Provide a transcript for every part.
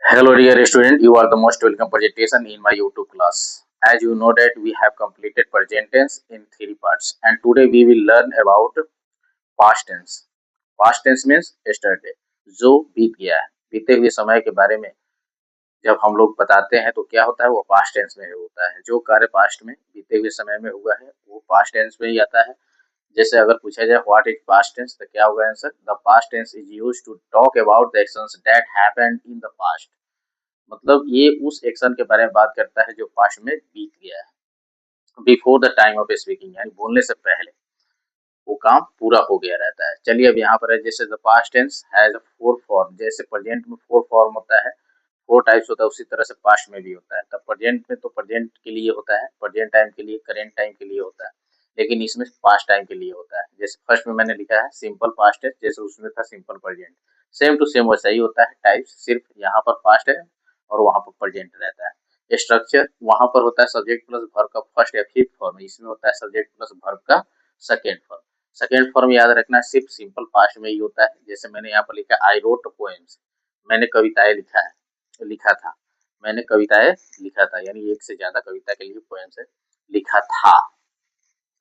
Hello dear student, you are the most welcome presentation in my YouTube class. As you know that we have completed present tense in three parts and today we will learn about past tense. Past tense means yesterday, जो बीत गया है, बीते हुए समय के बारे में जब हम लोग बताते हैं तो क्या होता है वो पास्ट टेंस में होता है। जो कार्य पास्ट में बीते हुए समय में हुआ है वो पास्ट टेंस में ही आता है। जैसे अगर पूछा जाए व्हाट इज पास्ट टेंस तो क्या होगा answer, the past tense is used to talk about the actions that happened in the past. मतलब ये उस एक्शन के बारे में बात करता है जो पास्ट में बीत गया है, before the time of speaking, यानी बोलने से पहले वो काम पूरा हो गया रहता है। चलिए अब यहाँ पर है, जैसे the past tense has a four form, जैसे प्रेजेंट में फोर फॉर्म होता है, फोर टाइप्स होता है, उसी तरह से पास्ट में भी होता है। तब प्रेजेंट में तो प्रेजेंट के लिए होता है, प्रेजेंट टाइम के लिए, करेंट टाइम के लिए होता है, लेकिन इसमें पास्ट टाइम के लिए होता है। जैसे फर्स्ट में मैंने लिखा है सिंपल पास्ट टेंस, जैसे उसमें था simple present, same to same वैसा ही होता है टाइप्स, सिर्फ यहाँ पर पास्ट है और वहाँ पर प्रेजेंट रहता है। स्ट्रक्चर वहाँ पर होता है सब्जेक्ट प्लस वर्ब का फर्स्ट या फिफ्थ फॉर्म, इसमें होता है सब्जेक्ट प्लस वर्ब का सेकेंड फॉर्म। सेकेंड फॉर्म याद रखना सिर्फ सिंपल पास्ट में ही होता है। जैसे मैंने यहाँ पर लिखा आई रोट पोएम्स, मैंने कविताएं लिखा था, मैंने कविताएं लिखा था, यानी एक से ज्यादा कविता के लिए पोएम्स है लिखा था।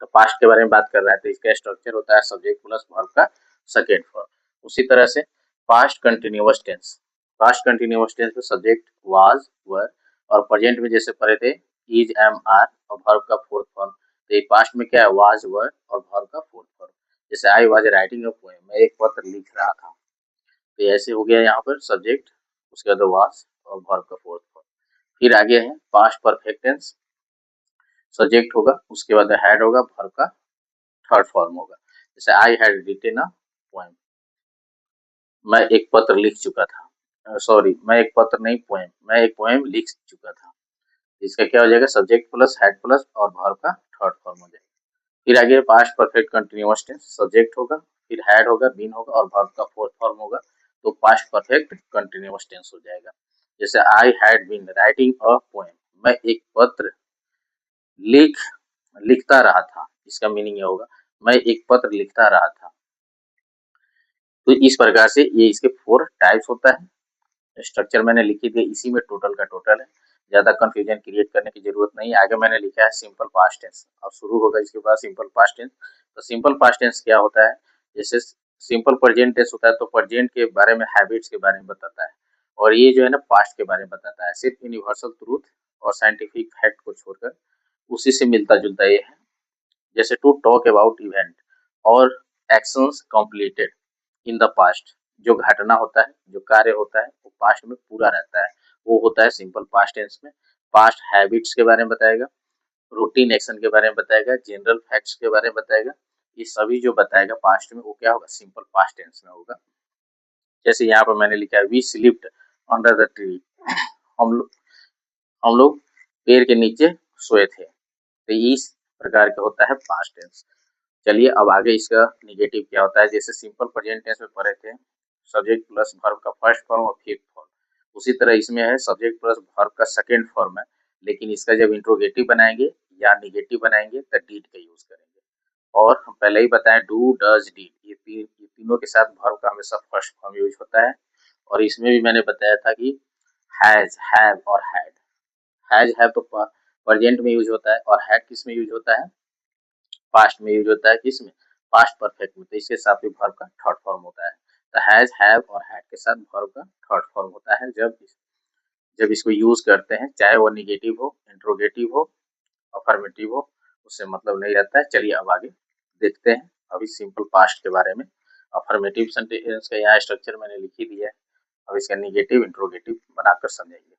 तो पास्ट के बारे में बात कर रहा है तो इसका स्ट्रक्चर होता है सब्जेक्ट प्लस वर्ब का सेकेंड फॉर्म। उसी तरह से past continuous tense, past continuous tense में सब्जेक्ट वाज वर, और प्रेजेंट में जैसे पढ़े थे इज एम आर और वर्ब का फोर्थ फॉर्म। तो ये पास्ट में क्या है, वाज वर और वर्ब का फोर्थ फॉर्म। जैसे I was writing a poem, मैं एक पत्र लिख रहा था, तो ऐसे हो गया यहाँ पर सब्जेक्ट, उसके बाद वाज और वर्ब का फोर्थ फॉर्म। फिर आगे है पास्ट परफेक्ट टेंस, सब्जेक्ट होगा, उसके बाद हैड होगा, वर्ब का थर्ड फॉर्म होगा। जैसे I had written a poem, मैं एक पत्र लिख चुका था, सॉरी मैं एक पत्र नहीं पोएम, मैं एक पोएम लिख चुका था। इसका क्या हो जाएगा, सब्जेक्ट प्लस हैड प्लस और वर्ब का थर्ड फॉर्म हो जाएगा। फिर आगे past perfect continuous tense, subject होगा, फिर हैड होगा, बीन होगा और वर्ब का फोर्थ फॉर्म होगा, तो पास्ट परफेक्ट कंटिन्यूअस टेंस हो जाएगा। जैसे I had been writing a poem, मैं एक पत्र लिख लिखता रहा था, इसका मीनिंग ये होगा मैं एक पत्र लिखता रहा था। तो इस प्रकार से ये इसके फोर टाइप्स होता है। स्ट्रक्चर मैंने लिखी थी, इसी में टोटल का टोटल है, ज्यादा कंफ्यूजन क्रिएट करने की जरूरत नहीं है। आगे मैंने लिखा है सिंपल पास्ट टेंस, अब शुरू होगा इसके बाद सिंपल पास्ट टेंस। तो सिंपल पास्ट टेंस क्या होता है, जैसे सिंपल प्रेजेंट टेंस होता है तो प्रेजेंट के बारे में, हैबिट्स के बारे में बताता है, और ये जो है ना पास्ट के बारे में बताता है। सिर्फ यूनिवर्सल ट्रूथ और साइंटिफिक फैक्ट को छोड़कर उसी से मिलता जुलता ये है। जैसे टू टॉक अबाउट इवेंट और actions completed in the past, जो घटना होता है, जो कार्य होता है वो पास्ट में पूरा रहता है, वो होता है सिंपल पास्ट टेंस में। पास्ट हैबिट्स के बारे में बताएगा, रूटीन एक्शन के बारे में बताएगा, जनरल फैक्ट्स के बारे में बताएगा। ये सभी जो बताएगा पास्ट में वो क्या होगा, सिंपल पास्ट टेंस में होगा। जैसे यहाँ पर मैंने लिखा है we slept under the tree, हम लोग हम लोग पेड़ के नीचे सोए थे। तो इस प्रकार का होता है पास्ट टेंस। चलिए अब आगे इसका निगेटिव क्या होता है। जैसे सिंपल प्रेजेंट टेंस में पढ़े थे सब्जेक्ट प्लस वर्ब का फर्स्ट फॉर्म और फिफ्थ फॉर्म, उसी तरह इसमें है सब्जेक्ट प्लस वर्ब का सेकेंड फॉर्म है, लेकिन इसका जब इंट्रोगेटिव बनाएंगे या निगेटिव बनाएंगे तो डीड का यूज करेंगे। और हम पहले ही बताएं डू डज डीड, ये तीनों के साथ वर्ब का हमेशा फर्स्ट फॉर्म यूज होता है। और इसमें भी मैंने बताया था कि हैज, हैव और हैड। हैज हैव तो प्रेजेंट में यूज होता है और हैड किस में यूज होता है, पास्ट में यूज होता है, किसमें, पास्ट परफेक्ट में। तो इसके साथ भी वर्ब का थर्ड फॉर्म होता है। तो हैज, हैव और हैड के साथ वर्ब का थर्ड फॉर्म होता है जब इसको यूज करते हैं, चाहे वो निगेटिव हो, इंट्रोगेटिव हो, अफर्मेटिव हो, उससे मतलब नहीं रहता है। चलिए अब आगे देखते हैं अभी सिंपल पास्ट के बारे में। अफर्मेटिव सेंटेंस का यहाँ स्ट्रक्चर मैंने लिख ही दिया है, अब इसका निगेटिव इंट्रोगेटिव बनाकर समझेंगे।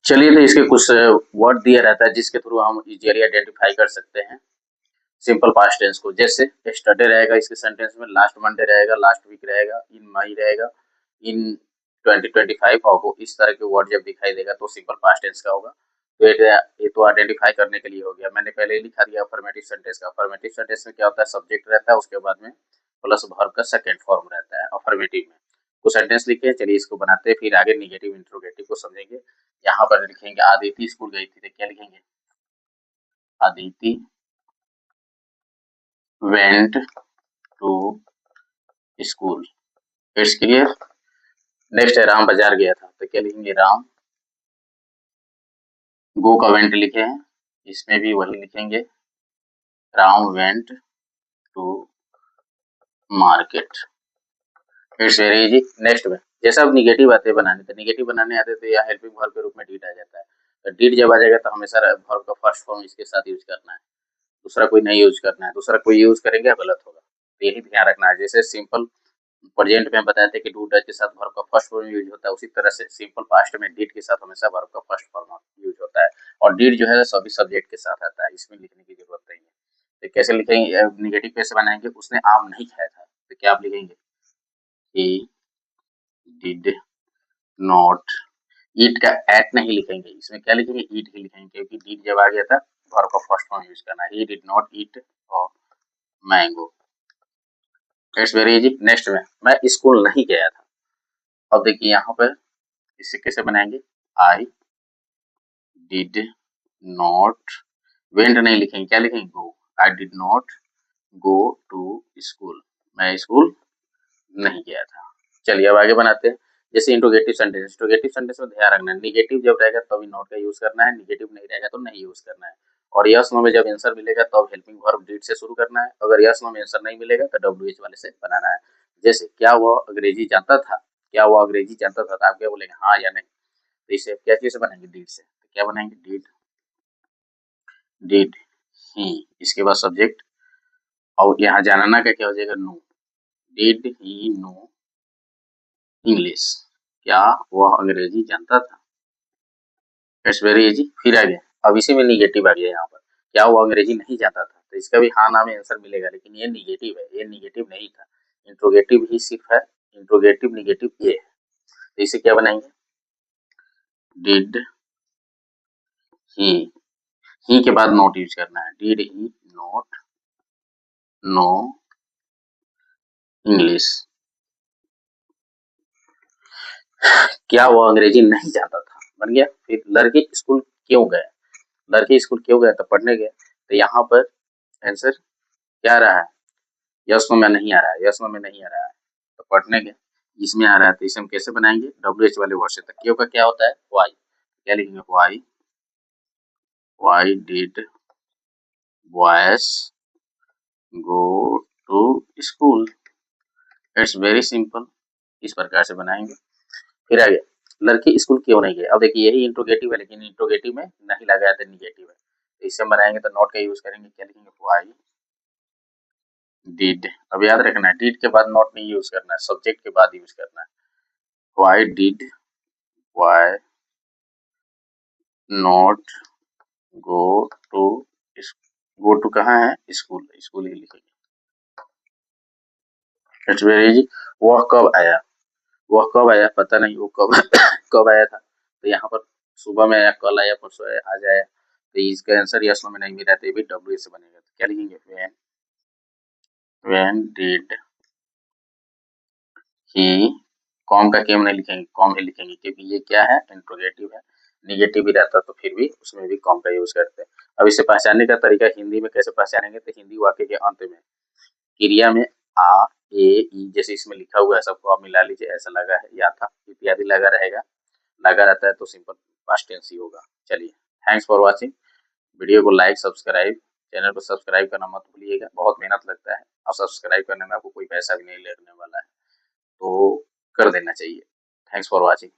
चलिए तो इसके कुछ वर्ड दिया रहता है जिसके थ्रू हम इजीली आइडेंटिफाई कर सकते हैं सिंपल पास्ट टेंस को। जैसे यस्टरडे रहेगा इसके सेंटेंस में, लास्ट मंडे रहेगा, लास्ट वीक रहेगा, इन मई रहेगा, इन 2025 होगा। इस तरह के वर्ड जब दिखाई देगा तो सिंपल पास्ट टेंस का होगा। तो ये तो आइडेंटिफाई करने के लिए हो गया। मैंने पहले ही लिखा दिया अफर्मेटिव सेंटेंस का। अफर्मेटिव सेंटेंस में क्या होता है, सब्जेक्ट रहता है, उसके बाद में प्लस वर्ब का सेकेंड फॉर्म रहता है अफर्मेटिव में। तो सेंटेंस लिखे, चलिए इसको बनाते हैं, फिर आगे निगेटिव इंट्रोगेटिव को समझेंगे। यहाँ पर लिखेंगे आदिति स्कूल गई थी, तो क्या लिखेंगे, Aditi went to school। It's clear. Next है राम बाजार गया था, तो क्या लिखेंगे राम, गो का वेंट लिखे हैं, इसमें भी वही लिखेंगे Ram went to market. It's very easy. Next में जैसा अब निगेटिव आते बनाने, तो निगेटिव बनाने आते तो या हेल्पिंग वर्ब के रूप में डीड आ जाता है, तो डीड जब आ जाएगा तो हमेशा वर्ब का फर्स्ट फॉर्म इसके साथ यूज करना है, दूसरा कोई नहीं यूज करना है, दूसरा कोई यूज करेंगे गलत होगा, तो यही ध्यान रखना है। जैसे सिंपल प्रेजेंट में बताए थे कि डू डज के साथ वर्ब का फर्स्ट फॉर्म यूज होता है, उसी तरह से सिंपल पास्ट में डीड के साथ हमेशा वर्ब का फर्स्ट फॉर्म यूज होता है, और डीड जो है सभी सब्जेक्ट के साथ आता है, इसमें लिखने की जरूरत नहीं है। तो कैसे लिखेंगे, निगेटिव कैसे बनाएंगे, उसने आम नहीं खाया था, तो क्या आप लिखेंगे ही डिड नॉट, ईट का एट नहीं लिखेंगे, इसमें क्या लिखेंगे ईट ही लिखेंगे, क्योंकि डीड जब आ गया था वर्ब का फर्स्ट फॉर्म यूज करना है, ही डिड नॉट ईट और mango. It's very easy. Next में मैं स्कूल नहीं गया था, अब देखिए यहाँ पर इसे कैसे बनाएंगे, आई डिड नॉट, वेंट नहीं लिखेंगे, क्या लिखेंगे go, I did not go to school, मैं स्कूल नहीं गया था। चलिए अब आगे बनाते हैं। जैसे इंट्रोगेटिव सेंटेंस, इंट्रोगेटिव सेंटेंस में ध्यान रखना है निगेटिव जब रहेगा तभी नॉट का यूज करना है, निगेटिव नहीं रहेगा तो नहीं यूज करना है, और यस नो में जब आंसर मिलेगा तब हेल्पिंग वर्ब डिड से शुरू करना है, अगर यस नो में आंसर नहीं मिलेगा तो डब्ल्यूएच वाले से बनाना है। जैसे क्या वो अंग्रेजी जानता था, क्या वो अंग्रेजी जानता था, तो आप क्या बोलेंगे हाँ या नहीं, तो इसे क्या चीज से बनाएंगे डिड से, तो क्या बनाएंगे डिड, डिड ही, इसके बाद सब्जेक्ट, और यहाँ जानना का क्या हो जाएगा know, did he know English, क्या वह अंग्रेजी जानता था। It's very easy. फिर आ गया, अब इसी में निगेटिव आ गया यहाँ पर, क्या वो अंग्रेजी नहीं जानता था, तो इसका भी हाँ ना में आंसर मिलेगा, लेकिन ये निगेटिव है, ये निगेटिव नहीं था, इंट्रोगेटिव ही सिर्फ है, इंट्रोगेटिव निगेटिव ये है, तो इसे क्या बनाएंगे डिड ही के बाद नॉट यूज करना है, did he not know English, क्या वो अंग्रेजी नहीं जानता था, बन गया। फिर लड़के स्कूल क्यों गए, लड़के स्कूल क्यों गए, तो पढ़ने गए, तो यहाँ पर आंसर क्या आ रहा है, यस नो में नहीं आ रहा है, यस नो में नहीं आ रहा है, तो पढ़ने के इसमें आ रहा है, तो इसे हम कैसे बनाएंगे डब्ल्यू एच वाले वर्ड से, तो क्यों का क्या होता है वाई, क्या लिखेंगे why, why did boys go to school. It's very simple, इस प्रकार से बनाएंगे। फिर आगे लड़के स्कूल क्यों नहीं गए, अब देखिए यही इंट्रोगेटिव है, लेकिन इंट्रोगेटिव में नहीं लगाया था निगेटिव है, तो इसे हम बनाएंगे तो नॉट का यूज करेंगे, क्या लिखेंगे वाई डिड, अब याद रखना है डिड के बाद नॉट नहीं यूज करना है, सब्जेक्ट के बाद यूज करना है, why did why not go to, go to कहाँ है स्कूल, स्कूल ही लिखेंगे। It's very easy. वह कब आया, वह कब आया पता नहीं, वो कब कब आया था, तो यहाँ पर सुबह में आया, कल आया, परसों आया, आज आया, तो इसका आंसर यस नो में नहीं मिला, तो ये भी डब्ल्यू से बनेगा, तो क्या लिखेंगे व्हेन डिड ही, कॉम का केम नहीं लिखेंगे, कॉम ही लिखेंगे, क्योंकि ये क्या है इंट्रोगेटिव है, निगेटिव भी रहता तो फिर भी उसमें भी कॉम का यूज करते हैं। अब इसे पहचानने का तरीका हिंदी में कैसे पहचानेंगे, तो हिंदी वाक्य के अंत में क्रिया में आ ए ई जैसे इसमें लिखा हुआ है सबको आप मिला लीजिए, ऐसा लगा है या था इत्यादि लगा रहेगा, लगा रहता है तो सिंपल पास्ट टेंस ही होगा। चलिए थैंक्स फॉर वॉचिंग, वीडियो को लाइक सब्सक्राइब, चैनल को सब्सक्राइब करना मत भूलिएगा, बहुत मेहनत लगता है और सब्सक्राइब करने में आपको कोई पैसा भी नहीं लगने वाला है, तो कर देना चाहिए। Thanks for watching.